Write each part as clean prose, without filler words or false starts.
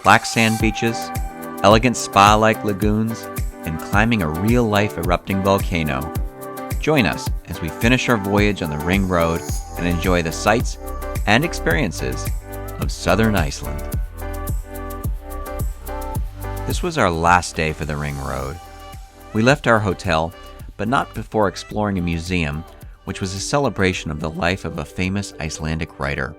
black sand beaches, elegant spa-like lagoons, and climbing a real-life erupting volcano. Join us as we finish our voyage on the Ring Road and enjoy the sights and experiences of southern Iceland. This was our last day for the Ring Road. We left our hotel, but not before exploring a museum, which was a celebration of the life of a famous Icelandic writer.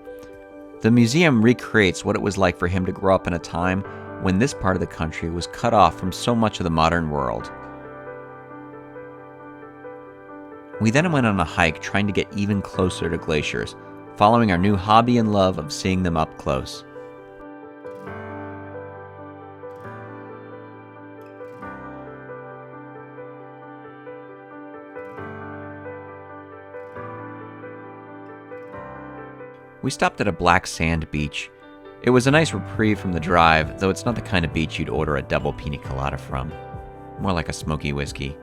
The museum recreates what it was like for him to grow up in a time when this part of the country was cut off from so much of the modern world. We then went on a hike trying to get even closer to glaciers, following our new hobby and love of seeing them up close. We stopped at a black sand beach. It was a nice reprieve from the drive, though it's not the kind of beach you'd order a double pina colada from. More like a smoky whiskey.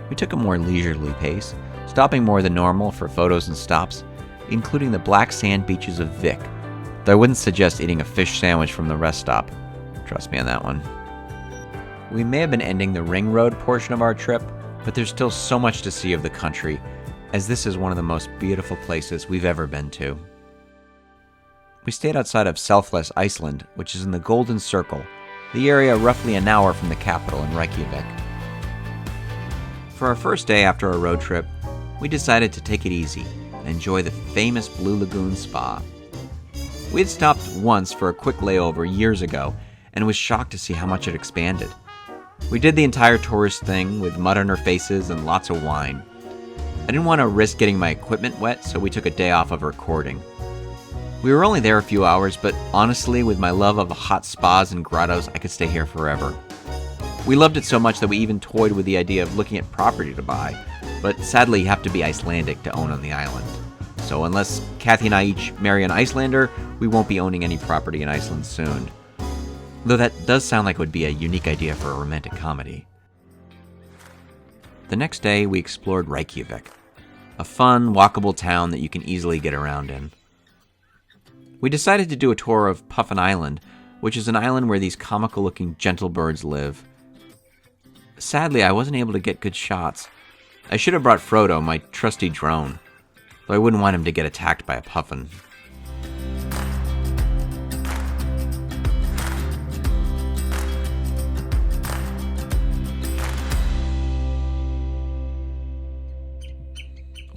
We took a more leisurely pace, stopping more than normal for photos and stops, including the black sand beaches of Vik, though I wouldn't suggest eating a fish sandwich from the rest stop. Trust me on that one. We may have been ending the Ring Road portion of our trip, but there's still so much to see of the country, as this is one of the most beautiful places we've ever been to. We stayed outside of Selfoss, Iceland, which is in the Golden Circle, the area roughly an hour from the capital in Reykjavik. For our first day after our road trip, we decided to take it easy and enjoy the famous Blue Lagoon spa. We had stopped once for a quick layover years ago and was shocked to see how much it expanded. We did the entire tourist thing with mud on our faces and lots of wine. I didn't want to risk getting my equipment wet, so we took a day off of recording. We were only there a few hours, but honestly, with my love of hot spas and grottos, I could stay here forever. We loved it so much that we even toyed with the idea of looking at property to buy, but sadly you have to be Icelandic to own on the island. So unless Kathy and I each marry an Icelander, we won't be owning any property in Iceland soon. Though that does sound like it would be a unique idea for a romantic comedy. The next day we explored Reykjavik, a fun, walkable town that you can easily get around in. We decided to do a tour of Puffin Island, which is an island where these comical-looking gentle birds live. Sadly, I wasn't able to get good shots. I should have brought Frodo, my trusty drone, though I wouldn't want him to get attacked by a puffin.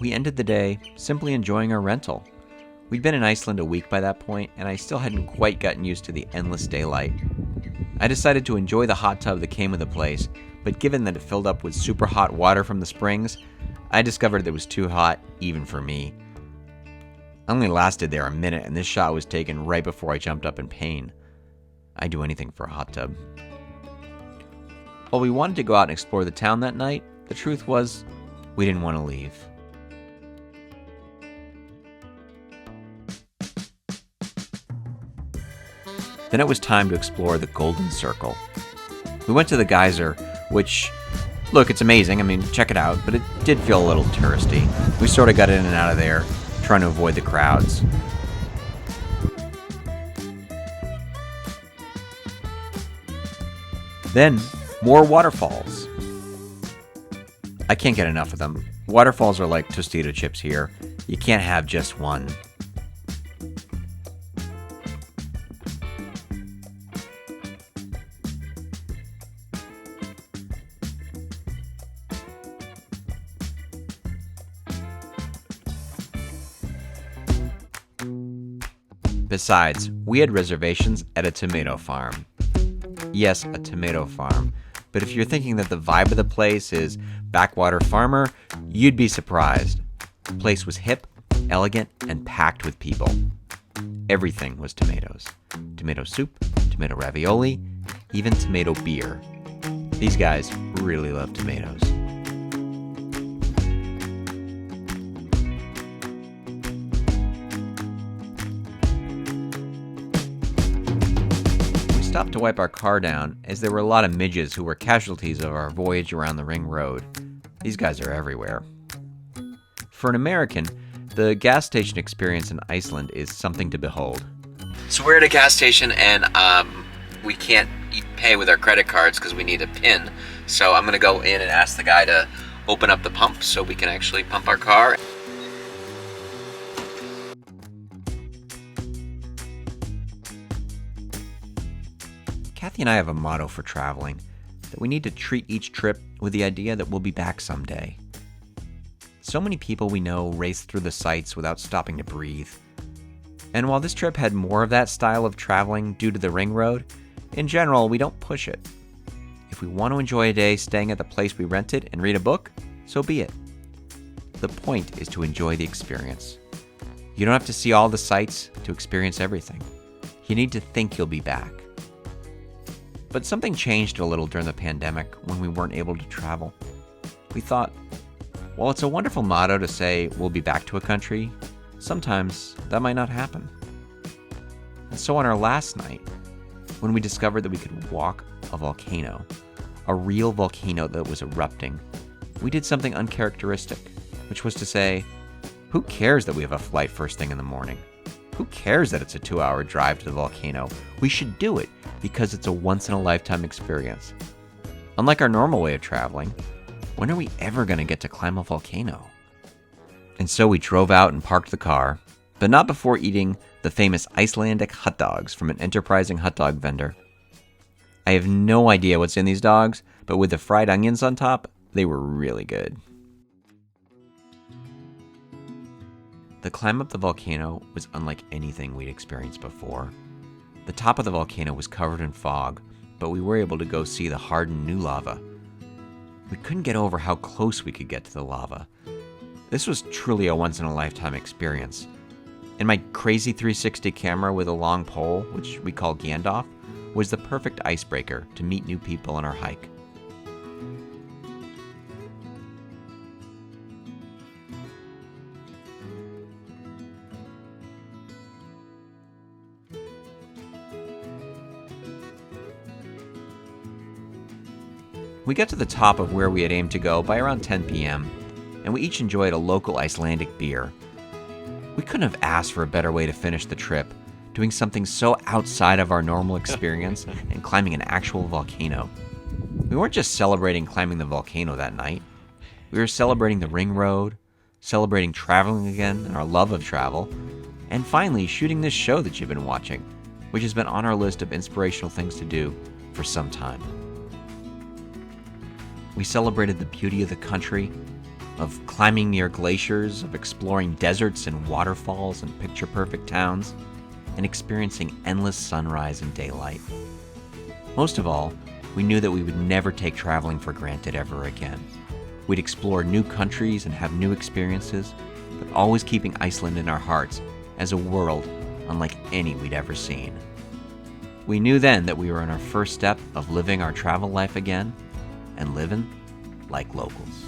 We ended the day simply enjoying our rental. We'd been in Iceland a week by that point, and I still hadn't quite gotten used to the endless daylight. I decided to enjoy the hot tub that came with the place, but given that it filled up with super hot water from the springs, I discovered it was too hot even for me. I only lasted there a minute, and this shot was taken right before I jumped up in pain. I'd do anything for a hot tub. While we wanted to go out and explore the town that night, the truth was, we didn't want to leave. Then it was time to explore the Golden Circle. We went to the geyser, which, look, it's amazing. I mean, check it out, but it did feel a little touristy. We sort of got in and out of there, trying to avoid the crowds. Then, more waterfalls. I can't get enough of them. Waterfalls are like Tostito chips here. You can't have just one. Besides, we had reservations at a tomato farm. Yes, a tomato farm. But if you're thinking that the vibe of the place is backwater farmer, you'd be surprised. The place was hip, elegant, and packed with people. Everything was tomatoes. tomato soup, tomato ravioli, even tomato beer. These guys really love tomatoes. We stopped to wipe our car down as there were a lot of midges who were casualties of our voyage around the ring road. These guys are everywhere. For an American, the gas station experience in Iceland is something to behold. So we're at a gas station and we can't pay with our credit cards because we need a PIN. So I'm going to go in and ask the guy to open up the pump so we can actually pump our car. Kathy and I have a motto for traveling, that we need to treat each trip with the idea that we'll be back someday. So many people we know race through the sights without stopping to breathe. And while this trip had more of that style of traveling due to the ring road, in general, we don't push it. If we want to enjoy a day staying at the place we rented and read a book, so be it. The point is to enjoy the experience. You don't have to see all the sights to experience everything. You need to think you'll be back. But something changed a little during the pandemic when we weren't able to travel. We thought, while it's a wonderful motto to say we'll be back to a country, sometimes that might not happen. And so on our last night, when we discovered that we could walk a volcano, a real volcano that was erupting, we did something uncharacteristic, which was to say, who cares that we have a flight first thing in the morning? Who cares that it's a 2-hour drive to the volcano? We should do it because it's a once-in-a-lifetime experience. Unlike our normal way of traveling, when are we ever going to get to climb a volcano? And so we drove out and parked the car, but not before eating the famous Icelandic hot dogs from an enterprising hot dog vendor. I have no idea what's in these dogs, but with the fried onions on top, they were really good. The climb up the volcano was unlike anything we'd experienced before. The top of the volcano was covered in fog, but we were able to go see the hardened new lava. We couldn't get over how close we could get to the lava. This was truly a once-in-a-lifetime experience. And my crazy 360 camera with a long pole, which we call Gandalf, was the perfect icebreaker to meet new people on our hike. We got to the top of where we had aimed to go by around 10 p.m., and we each enjoyed a local Icelandic beer. We couldn't have asked for a better way to finish the trip, doing something so outside of our normal experience and climbing an actual volcano. We weren't just celebrating climbing the volcano that night. We were celebrating the ring road, celebrating traveling again and our love of travel, and finally shooting this show that you've been watching, which has been on our list of inspirational things to do for some time. We celebrated the beauty of the country, of climbing near glaciers, of exploring deserts and waterfalls and picture-perfect towns, and experiencing endless sunrise and daylight. Most of all, we knew that we would never take traveling for granted ever again. We'd explore new countries and have new experiences, but always keeping Iceland in our hearts as a world unlike any we'd ever seen. We knew then that we were on our first step of living our travel life again and living like locals.